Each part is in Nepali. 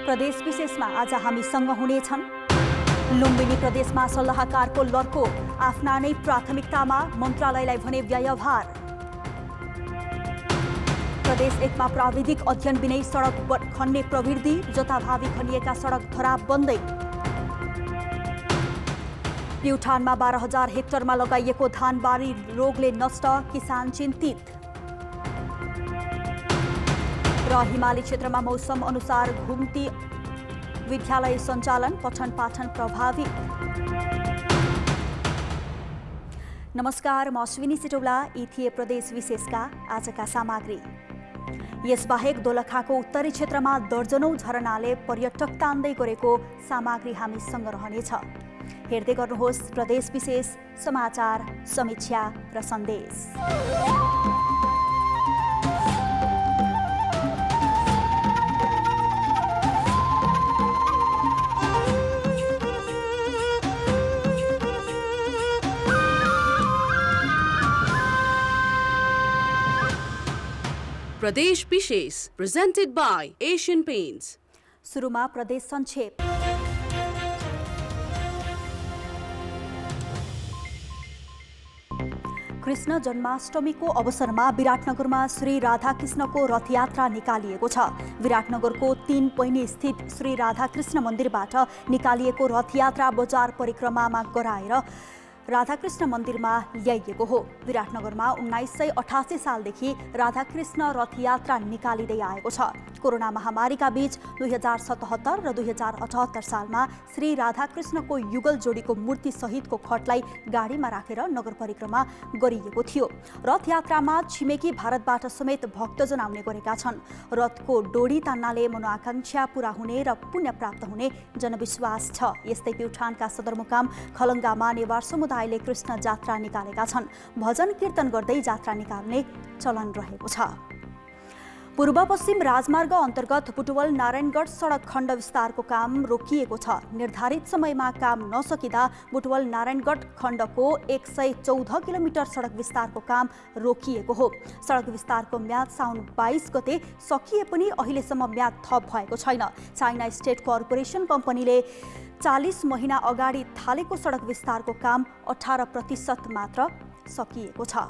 प्रदेश विशेषमा आज हामीसँग हुनेछन् लुम्बिनी प्रदेशमा सल्लाहकारको लर्को, आफ्ना नै प्राथमिकतामा मन्त्रालयलाई भने व्ययभार। प्रदेश 1 मा प्राविधिक अध्ययन बिनै सडक खन्ने प्रवृत्ति, जताभावी खनिएका सडक खराब बन्दै। प्युठानमा 12,000 हेक्टरमा लगाइएको धानबारी रोगले नष्ट, किसान चिन्तित। र हिमाली क्षेत्रमा मौसम अनुसार घुम्ती विद्यालय सञ्चालन, पठन पाठन प्रभावित। नमस्कार, म अश्विनी सिटौला। यी थिए प्रदेश विशेषका आजका सामग्री। यसबाहेक दोलखाको उत्तरी क्षेत्रमा दर्जनौं झरनाले पर्यटक तान्दै गरेको सामग्री हामीसँग रहनेछ। हेर्दै गर्नुहोस् प्रदेश विशेष समाचार, समीक्षा र सन्देश। प्रदेश विशेष presented by Asian Paints। सुरुमा प्रदेश संक्षेप। कृष्ण जन्माष्टमीको अवसरमा विराटनगरमा श्री राधाकृष्णको रथयात्रा निकालिएको छ। विराटनगरको 3 पैनी स्थित श्री राधाकृष्ण मन्दिरबाट निकालिएको रथयात्रा बजार परिक्रमामा गराएर राधाकृष्ण मन्दिरमा ल्याइएको हो। विराटनगरमा 1988 सालदेखि राधाकृष्ण रथयात्रा निकालिँदै आएको छ। कोरोना महामारीका बीच 2077 र 2078 सालमा श्री राधाकृष्णको युगल जोडीको मूर्ति सहितको खटलाई गाडीमा राखेर नगर परिक्रमा गरिएको थियो। रथयात्रामा छिमेकी भारतबाट समेत भक्तजन आउने गरेका छन्। रथको डोरी तान्नाले मनोआकांक्षा पूरा हुने र पुण्य प्राप्त हुने जनविश्वास छ। यस्तै प्युठानका सदरमुकाम खलङ्गामा नेवार समुदायले कृष्ण जात्रा निकालेका छन्। भजन कीर्तन गर्दै जात्रा निकाल्ने चलन रहेको छ। पूर्व पश्चिम राजमार्ग अन्तर्गत बुटवल नारायणगढ सडक खण्ड विस्तारको काम रोकिएको छ। निर्धारित समयमा काम नसकिँदा बुटवल नारायणगढ खण्डको 114 किलोमिटर सडक विस्तारको काम रोकिएको हो। सडक विस्तारको म्याद साउन 22 गते सकिए पनि अहिलेसम्म म्याद थप भएको छैन। चाइना स्टेट कर्पोरेसन कम्पनीले 40 महिना अगाडि थालेको सडक विस्तारको काम 18% मात्र सकिएको छ।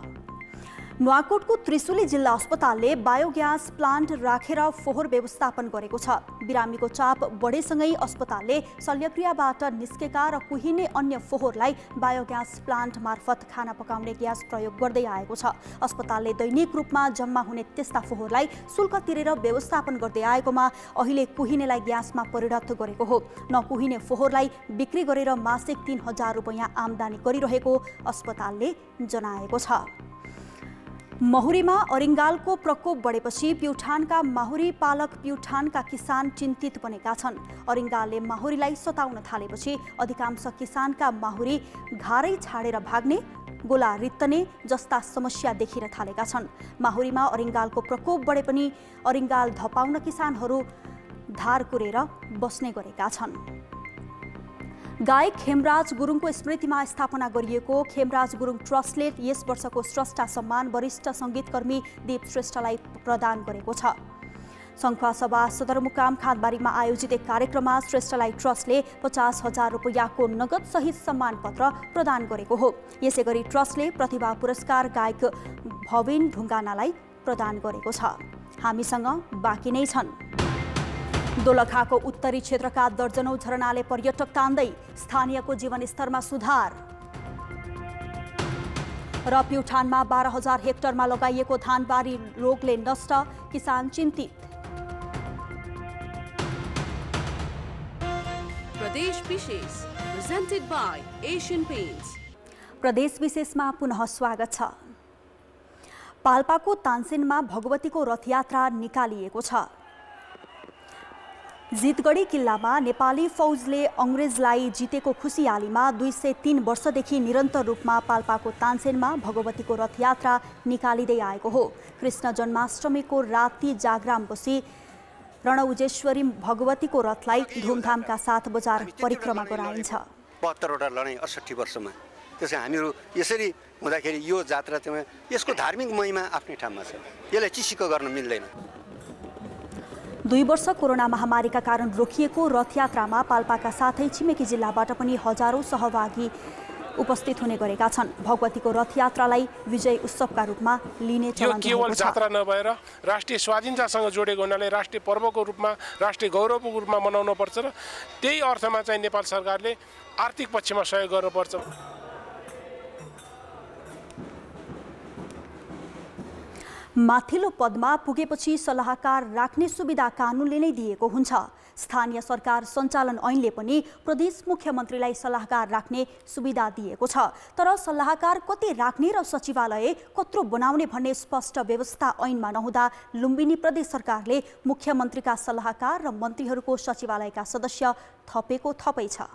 नुवाकोटको त्रिशुली जिल्ला अस्पतालले बायोग्यास प्लान्ट राखेर फोहोर व्यवस्थापन गरेको छ। बिरामीको चाप बढेसँगै अस्पतालले शल्यक्रियाबाट निस्केका र कुहिने अन्य फोहोरलाई बायोग्यास प्लान्ट मार्फत खाना पकाउने ग्यास प्रयोग गर्दै आएको छ। अस्पतालले दैनिक रूपमा जम्मा हुने त्यस्ता फोहोरलाई शुल्क तिरेर व्यवस्थापन गर्दै आएकोमा अहिले कुहिनेलाई ग्यासमा परिणत गरेको हो। नकुहिने फोहोरलाई बिक्री गरेर मासिक 3,000 रुपैयाँ आम्दानी गरिरहेको अस्पतालले जनाएको छ। महुरीमा अरिङ्गालको प्रकोप बढेपछि प्युठानका माहुरी पालक प्युठानका किसान चिन्तित बनेका छन्। अरिङ्गालले माहुरीलाई सताउन थालेपछि अधिकांश किसानका माहुरी घारै छाडेर भाग्ने, गोला रित्तने जस्ता समस्या देखिन थालेका छन्। माहुरीमा अरिङ्गालको प्रकोप बढे पनि अरिङ्गाल धपाउन किसानहरू धार कुरेर बस्ने गरेका छन्। गायक खेमराज गुरुङको स्मृतिमा स्थापना गरिएको खेमराज गुरुङ ट्रस्टले यस वर्षको स्रष्टा सम्मान वरिष्ठ सङ्गीतकर्मी दीप श्रेष्ठलाई प्रदान गरेको छ। सङ्खुवासभा सदरमुकाम खादबारीमा आयोजित एक कार्यक्रममा श्रेष्ठलाई ट्रस्टले 50,000 रुपैयाँको नगद सहित सम्मान पत्र प्रदान गरेको हो। यसै गरी ट्रस्टले प्रतिभा पुरस्कार गायक भविन ढुङ्गानालाई प्रदान गरेको छ। हामीसँग बाँकी नै छन्। दोलखाको उत्तरी क्षेत्रका दर्जनौं झरनाले पर्यटक तान्दै, स्थानीयको जीवनस्तरमा सुधार। र प्युठानमा 12,000 हेक्टरमा लगाइएको धानबारी रोगले नष्ट, किसान चिन्तित। प्रदेश विशेष presented by Asian Paints। प्रदेश विशेषमा पुनः स्वागत छ। पाल्पाको तानसेनमा भगवतीको रथयात्रा निकालिएको छ। जितगढी किल्लामा नेपाली फौजले अंग्रेजलाई जितेको खुसियालीमा 203 वर्षदेखि निरन्तर रूपमा पाल्पाको तानसेनमा भगवतीको रथयात्रा निकालिँदै आएको हो। कृष्ण जन्माष्टमीको राति जागराम बसी रणउजेश्वरी भगवतीको रथलाई धुमधामका साथ बजार परिक्रमा गराइन्छ। 72 वटा लडाईँ 68 वर्षमा। त्यसै हामीहरू यसरी हुँदाखेरि यो जात्रा चाहिँ यसको धार्मिक महिमा आफ्नै ठाउँमा छ। यसलाई चिसिको गर्न मिल्दैन। 2 वर्ष कोरोना महामारीका कारण रोकिएको रथयात्रामा पाल्पाका साथै छिमेकी जिल्लाबाट पनि हजारौं सहभागी उपस्थित हुने गरेका छन्। भगवतीको रथयात्रालाई विजय उत्सवका रूपमा लिने चलन रहेको छ। यो केवल जात्रा नभएर राष्ट्रिय स्वाधीनतासँग जोडेको हुनाले राष्ट्रिय पर्वको रूपमा, राष्ट्रिय गौरवको रूपमा मनाउनु पर्छ र त्यही अर्थमा चाहिँ नेपाल सरकारले आर्थिक पक्षमा सहयोग गर्नुपर्छ। माथिल्लो पदमा पुगेपछि सल्लाहकार राख्ने सुविधा कानुनले नै दिएको हुन्छ। स्थानीय सरकार सञ्चालन ऐनले पनि प्रदेश मुख्यमन्त्रीलाई सल्लाहकार राख्ने सुविधा दिएको छ। तर सल्लाहकार कति राख्ने र सचिवालय कत्रो बनाउने भन्ने स्पष्ट व्यवस्था ऐनमा नहुँदा लुम्बिनी प्रदेश सरकारले मुख्यमन्त्रीका सल्लाहकार र मन्त्रीहरूको सचिवालयका सदस्य थपेको थपै छ।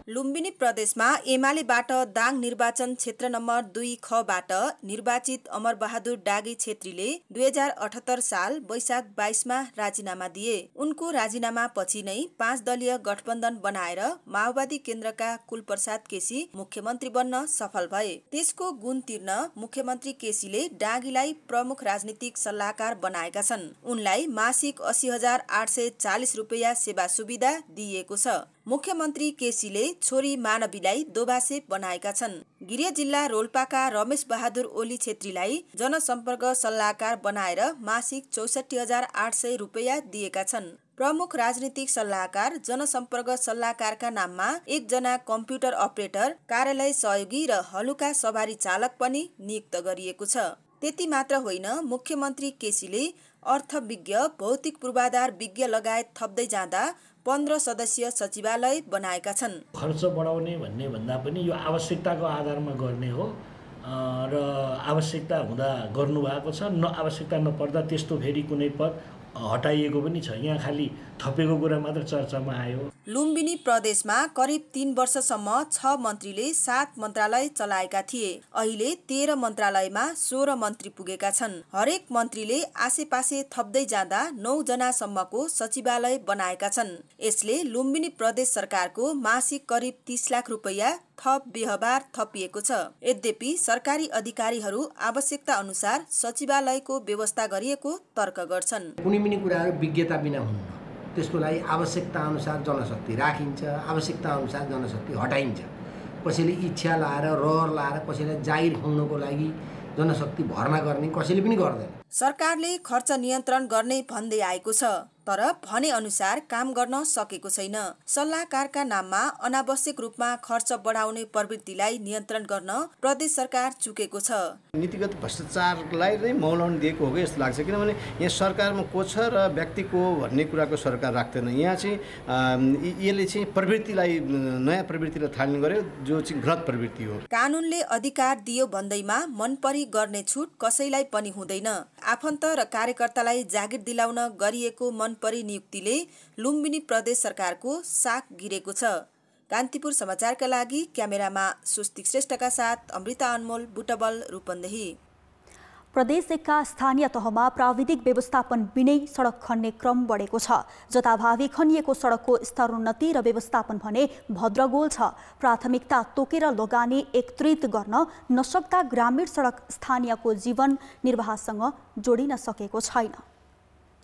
लुम्बिनी प्रदेशमा एमालेबाट दाङ निर्वाचन क्षेत्र नम्बर 2 खबाट निर्वाचित अमरबहादुर डागी छेत्रीले 2078 साल वैशाख 22 मा राजीनामा दिए। उनको राजीनामा पछि नै 5 दलीय गठबन्धन बनाएर माओवादी केन्द्रका कुलप्रसाद केसी मुख्यमन्त्री बन्न सफल भए। त्यसको गुण तिर्न मुख्यमन्त्री केसीले डागीलाई प्रमुख राजनीतिक सल्लाहकार बनाएका छन्। उनलाई मासिक 80,840 रुपैयाँ सेवा सुविधा दिइएको छ। मुख्यमन्त्री केसीले छोरी मानवीलाई दोभाषे बनाएका छन्। गिरिया जिल्ला रोल्पाका रमेश बहादुर ओली छेत्रीलाई जनसम्पर्क सल्लाहकार बनाएर मासिक 64,800 रुपैयाँ दिएका छन्। प्रमुख राजनीतिक सल्लाहकार जनसम्पर्क सल्लाहकारका नाममा 1 जना कम्प्युटर अपरेटर, कार्यालय सहयोगी र हलुका सवारी चालक पनि नियुक्त गरिएको छ। त्यति मात्र होइन, मुख्यमन्त्री केसीले अर्थविज्ञ, भौतिक पूर्वाधार विज्ञ लगायत थप्दै जाँदा 15 सदस्यीय सचिवालय बनाएका छन्। खर्च बढाउने भन्ने भन्दा पनि यो आवश्यकताको आधारमा गर्ने हो र आवश्यकता हुँदा गर्नुभएको छ। आवश्यकता नपर्दा त्यस्तो फेरि कुनै पद हटाइएको पनि छ। यहाँ खालि थपेको कुरा मात्र चर्चामा आयो। लुम्बिनी प्रदेशमा करिब 3 वर्षसम्म 6 मन्त्रीले 7 मन्त्रालय चलाएका थिए। अहिले 13 मन्त्रालयमा 16 मन्त्री पुगेका छन्। हरेक मन्त्रीले आसेपासे थप्दै जाँदा 9 जनासम्मको सचिवालय बनाएका छन्। यसले लुम्बिनी प्रदेश सरकारको मासिक करिब 30 लाख रुपैयाँ थप व्यवहार थपिएको छ। यद्यपि सरकारी अधिकारीहरू आवश्यकता अनुसार सचिवालयको व्यवस्था गरिएको तर्क गर्छन्। कुनै पनि कुराहरू विज्ञता बिना हुन्न। त्यसको लागि आवश्यकता अनुसार जनशक्ति राखिन्छ, आवश्यकता अनुसार जनशक्ति हटाइन्छ। कसैले इच्छा लाएर, रहर लाएर कसैलाई जागिर खुवाउनको लागि जनशक्ति भर्ना गर्ने कसैले पनि गर्दैन। सरकारले खर्च नियन्त्रण गर्ने भन्दै आएको छ, तर भने अनुसार काम गर्न सकेको छैन। सल्लाहकारका नाममा अनावश्यक रूपमा खर्च बढाउने प्रवृत्तिलाई नियन्त्रण गर्न प्रदेश सरकार चुकेको छ। नीतिगत भ्रष्टाचारलाई नै मौलाउन दिएको हो कि जस्तो लाग्छ। किनभने यहाँ सरकारमा को छ र व्यक्तिको भन्ने कुराको सरकार राख्दैन। यहाँ चाहिँ यसले चाहिँ प्रवृत्तिलाई, नयाँ प्रवृत्तिलाई थाल्ने गर्यो, जो चाहिँ गलत प्रवृत्ति हो। कानुनले अधिकार दियो भन्दैमा मनपरी गर्ने छुट कसैलाई पनि हुँदैन। आफन्त र कार्यकर्तालाई जागिर दिलाउन गरिएको मनपरी नियुक्तिले लुम्बिनी प्रदेश सरकारको साख गिरेको छ। कान्तिपुर समाचारका लागि क्यामेरामा सुस्तिक श्रेष्ठका साथ अमृता अनमोल, बुटबल, रूपन्देही। प्रदेश 1 का स्थानीय तहमा प्राविधिक व्यवस्थापन बिनै सडक खन्ने क्रम बढेको छ। जताभावी खनिएको सडकको स्तरोन्नति र व्यवस्थापन भने भद्रगोल छ। प्राथमिकता तोकेर लगानी एकत्रित गर्न नसक्दा ग्रामीण सडक स्थानीयको जीवन निर्वाहसँग जोडिन सकेको छैन।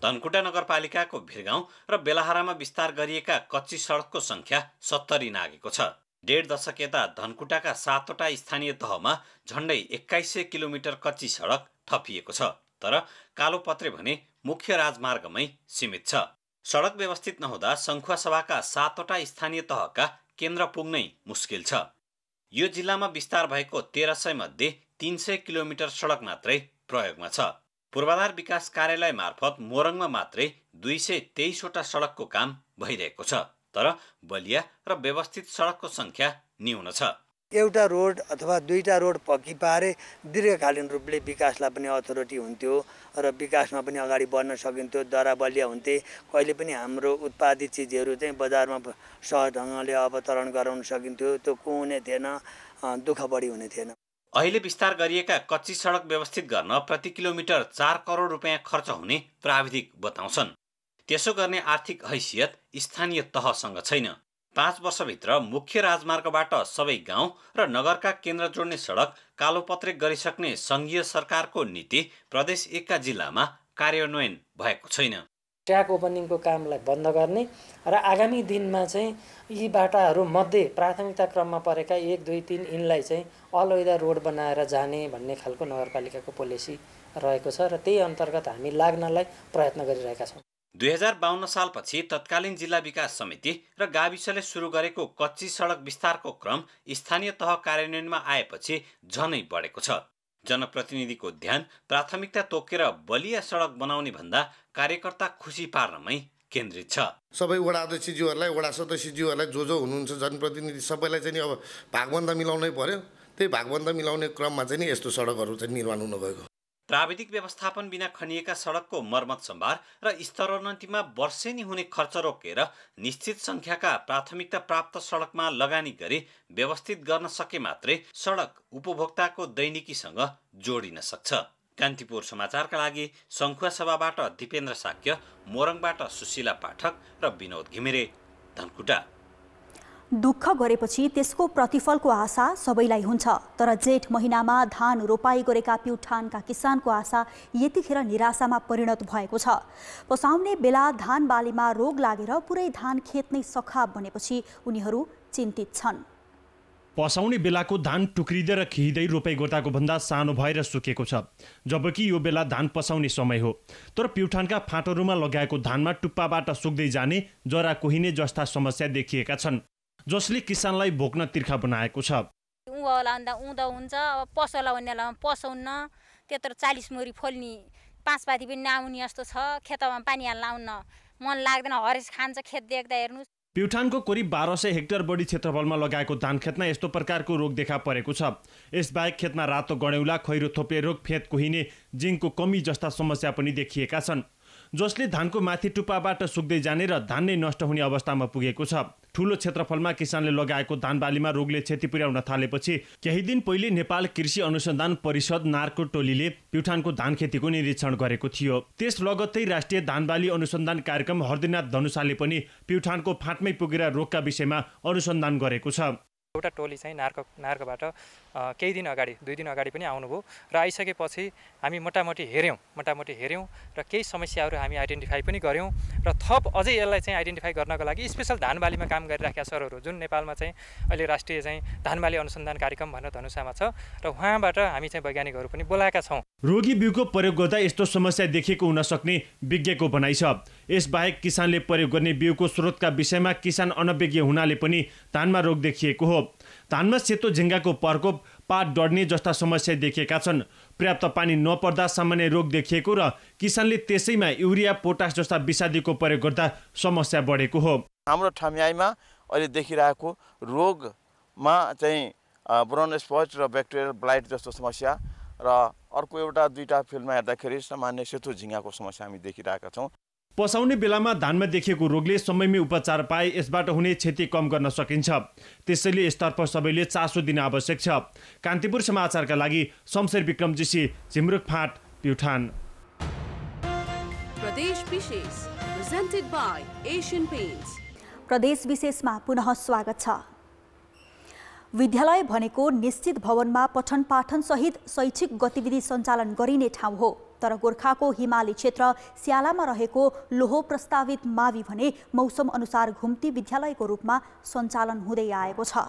धनकुटा नगरपालिकाको भिरगाउँ र बेलाहारामा विस्तार गरिएका कच्ची सडकको संख्या 70 नागेको छ। 1.5 दशक यता धनकुटाका 7वटा स्थानीय तहमा झण्डै 2100 किलोमिटर कच्ची सडक थपिएको छ। तर कालोपत्रे भने मुख्य राजमार्गमै सीमित छ। सडक व्यवस्थित नहुँदा सङ्खुवासभाका 7वटा स्थानीय तहका केन्द्र पुग्नै मुस्किल छ। यो जिल्लामा विस्तार भएको 1300 मध्ये 300 किलोमिटर सडक मात्रै प्रयोगमा छ। पूर्वाधार विकास कार्यालय मार्फत मोरङमा मात्रै 223वटा सडकको काम भइरहेको छ। तर बलिया र व्यवस्थित सडकको संख्या न्यून छ। एउटा रोड अथवा 2टा रोड पक्की पारे दीर्घकालीन रूपले विकासलाई पनि अथोरिटी हुन्थ्यो र विकासमा पनि अगाडि बढ्न सकिन्थ्यो। दरा बलिया हुन्थे। कहिले पनि हाम्रो उत्पादित चिजहरू चाहिँ बजारमा सहज ढङ्गले अवतरण गराउन सकिन्थ्यो। त्यो कुनै थिएन, दुःख बढी हुने थिएन। अहिले विस्तार गरिएका कच्ची सडक व्यवस्थित गर्न प्रति किलोमिटर 4 करोड रुपैयाँ खर्च हुने प्राविधिक बताउँछन्। त्यसो गर्ने आर्थिक हैसियत स्थानीय तहसँग छैन। 5 वर्षभित्र मुख्य राजमार्गबाट सबै गाउँ र नगरका केन्द्र जोड्ने सडक कालोपत्रे गरिसक्ने सङ्घीय सरकारको नीति प्रदेश 1 का जिल्लामा कार्यान्वयन भएको छैन। ट्र्याक ओपनिङको कामलाई बन्द गर्ने र आगामी दिनमा चाहिँ यी बाटाहरू मध्ये प्राथमिकता क्रममा परेका 1, 2, 3 यिनलाई चाहिँ अलवेदा रोड बनाएर जाने भन्ने खालको नगरपालिकाको पोलिसी रहेको छ र त्यही अन्तर्गत हामी लाग्नलाई प्रयत्न गरिरहेका छौँ। 2052 सालपछि तत्कालीन जिल्ला विकास समिति र गाविसले सुरु गरेको कच्ची सडक विस्तारको क्रम स्थानीय तह कार्यान्वयनमा आएपछि झनै बढेको छ। जनप्रतिनिधिको ध्यान प्राथमिकता तोकेर बलिया सडक बनाउने भन्दा कार्यकर्ता खुसी पार्नमै केन्द्रित छ। सबै वडा अध्यक्षज्यूहरूलाई, वडा सदस्यज्यूहरूलाई जो हुनुहुन्छ जनप्रतिनिधि सबैलाई चाहिँ अब भागबन्दा मिलाउनै पर्यो। त्यही भागबन्दा मिलाउने क्रममा चाहिँ नि यस्तो सडकहरू चाहिँ निर्माण हुन गएको। प्राविधिक व्यवस्थापन बिना खनिएका सडकको मर्मत सम्भार र स्तरोन्नतिमा वर्षेनी हुने खर्च रोकेर निश्चित संख्याका प्राथमिकता प्राप्त सडकमा लगानी गरी व्यवस्थित गर्न सके मात्रै सडक उपभोक्ताको दैनिकीसँग जोडिन सक्छ। कान्तिपुर समाचारका लागि सङ्खुवा सभाबाट दिपेन्द्र साक्य, मोरङबाट सुशीला पाठक र विनोद घिमिरे, धनकुटा। दुःख गरेपछि त्यसको प्रतिफलको आशा सबैलाई हुन्छ, तर जेठ महिनामा धान रोपाई गरेका प्युठानका किसानको आशा यतिखेर निराशामा परिणत भएको छ। पसाउने बेला धान बालीमा रोग लागेर पुरै धान खेत नै सखाप बनेपछि उनीहरू चिन्तित छन्। पसाउने बेलाको धान टुक्रिँदै र खिहिँदै रोपाई गर्दाको भन्दा सानो भएर सुकेको छ, जबकि यो बेला धान पसाउने समय हो। तर प्युठानका फाँटोहरूमा लगाएको धानमा टुप्पाबाट सुक्दै जाने, जरा कोहिने जस्ता समस्या देखिएका छन्, जसले किसानलाई भोग्न तिर्खा बनाएको छ। उँधो हुन्छ, अब पसौला भन्नेलाई पसाउन्न, त्यत्रो 40 मोरी फोल्ने 5 पाती पनि नआउने जस्तो छ। खेतमा पानी हाल्न आउन मन लाग्दैन, हरेस खान्छ खेत देख्दा। हेर्नुहोस्, प्युठानको करिब 1200 हेक्टर बढी क्षेत्रफलमा लगाएको धान खेतमा यस्तो प्रकारको रोग देखा परेको छ। यसबाहेक खेतमा रातो गडेउला, खैरो थोप्ने रोग, फेद कुहिने, जिङ्कको कमी जस्ता समस्या पनि देखिएका छन्, जसले धानको माथि टुप्पाबाट सुक्दै जाने र धान नै नष्ट हुने अवस्थामा पुगेको छ। ठूलो क्षेत्रफलमा किसानले लगाएको धान बालीमा रोगले क्षति पुर्याउन थालेपछि केही दिन पहिले नेपाल कृषि अनुसन्धान परिषद नार्को टोलीले प्युठानको धान खेतीको निरीक्षण गरेको थियो। त्यस लगत्तै राष्ट्रिय धान बाली अनुसन्धान कार्यक्रम हरदिनाथ धनुषाले पनि प्युठानको फाँटमै पुगेर रोगका विषयमा अनुसन्धान गरेको छ। एउटा टोली चाहिँ नार्कोबाट केही दिन अगाडि, 2 दिन अगाडि पनि आउनुभयो र आइसकेपछि हामी मोटामोटी हेऱ्यौँ र केही समस्याहरू हामी आइडेन्टिफाई पनि गऱ्यौँ र थप अझै यसलाई चाहिँ आइडेन्टिफाई गर्नको लागि स्पेशल धान बालीमा काम गरिराखेका सरहरू जुन नेपालमा चाहिँ अहिले राष्ट्रिय चाहिँ धान बाली अनुसन्धान कार्यक्रम भनेर धनुषामा छ र उहाँबाट हामी चाहिँ वैज्ञानिकहरू पनि बोलाएका छौँ। रोगी बिउको प्रयोग गर्दा यस्तो समस्या देखिएको हुन सक्ने विज्ञको भनाइ छ। यसबाहेक किसानले प्रयोग गर्ने बिउको स्रोतका विषयमा किसान अनभिज्ञ हुनाले पनि धानमा रोग देखिएको हो। धानमा सेतो झिङ्गाको प्रकोप, पात डढ्ने जस्ता समस्या देखिएका छन्। पर्याप्त पानी नपर्दा सामान्य रोग देखिएको र किसानले त्यसैमा युरिया, पोटास जस्ता विषादीको प्रयोग गर्दा समस्या बढेको हो। हाम्रो ठम्याइमा अहिले देखिरहेको रोगमा चाहिँ ब्राउन स्पट र ब्याक्टेरियल ब्लाइट जस्तो समस्या र अर्को एउटा 2टा फिल्डमा हेर्दाखेरि सामान्य सेतो झिङ्गाको समस्या हामी देखिरहेका छौँ। पसाउने बेलामा धानमा देखिएको रोगले समयमै उपचार पाए यसबाट हुने क्षति कम गर्न सकिन्छ। त्यसैले यसतर्फ सबैले चासो दिन आवश्यक छ। कान्तिपुर समाचारका लागि शमशेर विक्रमजीसी, झिमरुक फाँट, प्युठान। प्रदेश विशेष presented by Asian Paints। प्रदेश विशेषमा पुनः स्वागत छ। विद्यालय भनेको निश्चित भवनमा पठन पाठन सहित शैक्षिक गतिविधि सञ्चालन गरिने ठाउँ हो, तर गोर्खाको हिमाली क्षेत्र स्यालामा रहेको लोहो प्रस्तावित मावि भने मौसम अनुसार घुम्ती विद्यालयको रूपमा सञ्चालन हुँदै आएको छ।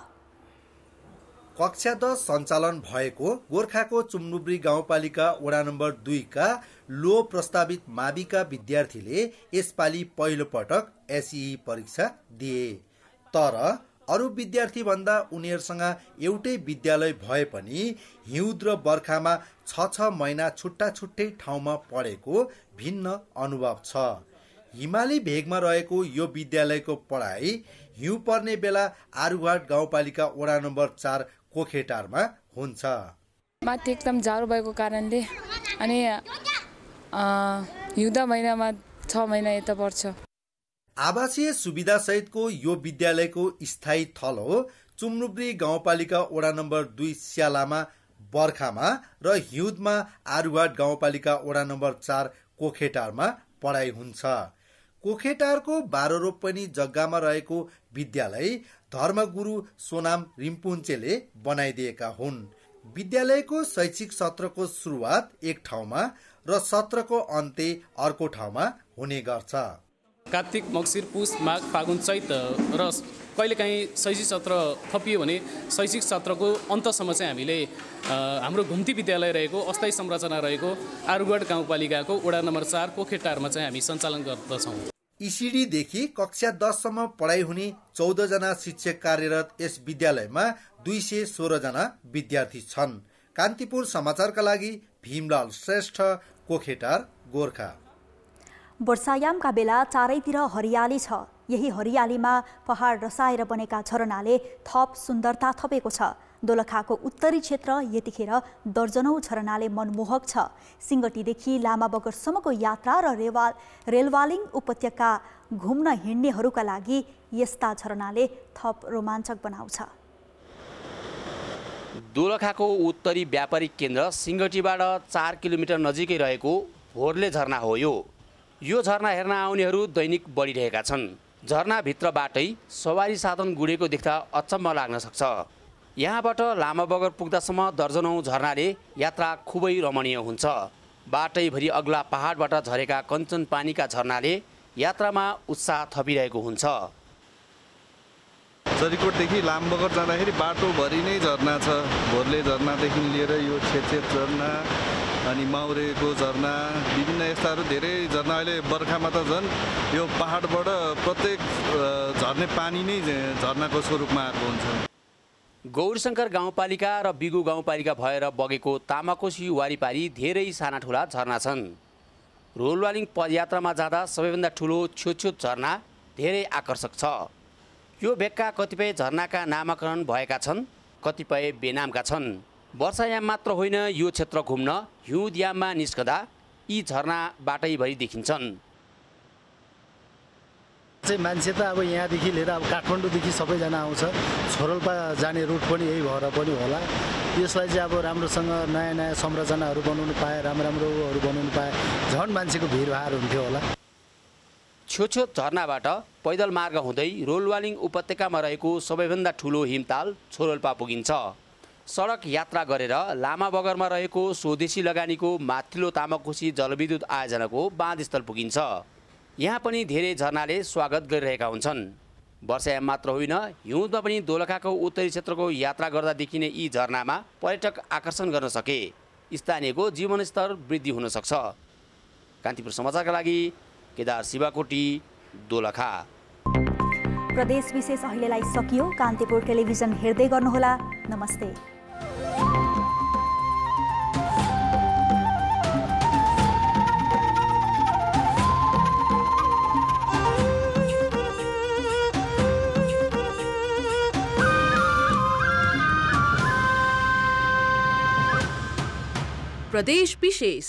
कक्षा 10 सञ्चालन भएको गोर्खाको चुम्नुब्री गाउँपालिका वडा नम्बर 2 का लो प्रस्तावित माविका विद्यार्थीले यसपालि पहिलो पटक एसई परीक्षा दिए। तर अरू विद्यार्थी भन्दा उनीहरूसँग एउटै विद्यालय भए पनि हिउँद र बर्खामा 6 महिना छुट्टा छुट्टै ठाउँमा पढेको भिन्न अनुभव छ। हिमाली भेगमा रहेको यो विद्यालयको पढाइ हिउँ पर्ने बेला आरुघाट गाउँपालिका वडा नम्बर 4 कोखेटारमा हुन्छ। माथि एकदम जाडो भएको कारणले अनि हिउँदा महिनामा 6 महिना यता पर्छ। आवासीय सुविधा सहितको यो विद्यालयको स्थायी थल हो चुम्नुब्री गाउँपालिका वडा नम्बर 2 स्यालामा बर्खामा र हिउँदमा आरुघाट गाउँपालिका वडा नम्बर 4 कोखेटारमा पढाइ हुन्छ। कोखेटारको 12 रोपनी जग्गामा रहेको विद्यालय धर्मगुरु सोनाम रिम्पुन्चेले बनाइदिएका हुन्। विद्यालयको शैक्षिक सत्रको सुरुवात एक ठाउँमा र सत्रको अन्त्य अर्को ठाउँमा हुने गर्छ। कार्तिक मङ्सिर पुष माघ फागुन चैत र कहिलेकाहीँ शैक्षिक सत्र थपियो भने शैक्षिक सत्रको अन्तसम्म चाहिँ हामीले हाम्रो घुम्ती विद्यालय रहेको अस्थायी संरचना रहेको आरुगढ गाउँपालिकाको वडा नम्बर 4 कोखेटारमा चाहिँ हामी सञ्चालन गर्दछौँ। इसिडीदेखि कक्षा 10 सम्म पढाइ हुने 14 जना शिक्षक कार्यरत यस विद्यालयमा 216 जना विद्यार्थी छन्। कान्तिपुर समाचारका लागि भीमलाल श्रेष्ठ, कोखेटार, गोर्खा। वर्षायामका बेला चारैतिर हरियाली छ। यही हरियालीमा पहाड रसाएर बनेका झरनाले थप सुन्दरता थपेको छ। दोलखाको उत्तरी क्षेत्र यतिखेर दर्जनौं झरनाले मनमोहक छ। सिंगटीदेखि लामाबगरसम्मको यात्रा र रेलवालिङ उपत्यका घुम्न हिँड्नेहरूका लागि यस्ता झरनाले थप रोमाञ्चक बनाउँछ। दोलखाको उत्तरी व्यापारिक केन्द्र सिंगटीबाट 4 किलोमिटर नजिकै रहेको भोर्ले झरना हो। यो झरना हेर्न आउनेहरू दैनिक बढिरहेका छन्। झरनाभित्रबाटै सवारी साधन गुडेको देख्दा अचम्म लाग्न सक्छ। यहाँबाट लामाबगर पुग्दासम्म दर्जनौं झरनाले यात्रा खुबै रमणीय हुन्छ। बाटैभरि अग्ला पहाडबाट झरेका कञ्चन पानीका झरनाले यात्रामा उत्साह थपिरहेको हुन्छ। जरीकोटदेखि लामबगर जाँदाखेरि बाटोभरि नै झरना छ। भोर्ले झरनादेखि लिएर यो छेचेत झरना अनि माउरेको झरना विभिन्न यस्ताहरू धेरै झरना। अहिले बर्खामा त झन् यो पहाडबाट प्रत्येक झर्ने पानी नै झरनाको स्वरूपमा आएको हुन्छ। गौरशङ्कर गाउँपालिका र बिगु गाउँपालिका भएर बगेको तामाकोशी वारिपारी धेरै साना ठुला झरना छन्। रोलवालिङ पदयात्रामा जाँदा सबैभन्दा ठुलो छ्योछ्योत झरना धेरै आकर्षक छ। यो भेगका कतिपय झरनाका नामाकरण भएका छन्, कतिपय बेनामका छन्। वर्षायाम मात्र होइन, यो क्षेत्र घुम्न हिउँदयाममा निस्कदा यी झरना बाटैभरि देखिन्छन्। मान्छे त अब यहाँदेखि लिएर अब काठमाडौँदेखि सबैजना आउँछ। छोरोल्पा जाने रुट पनि यही भएर पनि होला। यसलाई चाहिँ अब राम्रोसँग नयाँ नयाँ संरचनाहरू बनाउनु पाए, राम्रोहरू बनाउनु पाए झन् मान्छेको भिडभाड हुन्थ्यो होला। छ्योछ्योत झरनाबाट पैदल मार्ग हुँदै रोलवालिङ उपत्यकामा रहेको सबैभन्दा ठुलो हिमताल छोरोल्पा पुगिन्छ। सडक यात्रा गरेर लामाबगरमा रहेको स्वदेशी लगानीको माथिल्लो तामाकोशी जलविद्युत आयोजनाको बाँधस्थल पुगिन्छ। यहाँ पनि धेरै झरनाले स्वागत गरिरहेका हुन्छन्। वर्षायाम मात्र होइन, हिउँदमा पनि दोलखाको उत्तरी क्षेत्रको यात्रा गर्दा देखिने यी झरनामा पर्यटक आकर्षण गर्न सके स्थानीयको जीवनस्तर वृद्धि हुन सक्छ। कान्तिपुर समाचारका लागि केदार शिवाकोटी, दोलखा। प्रदेश विशेष अहिलेलाई सकियो। कान्तिपुर टेलिभिजन हेर्दै गर्नुहोला। नमस्ते। प्रदेश विशेष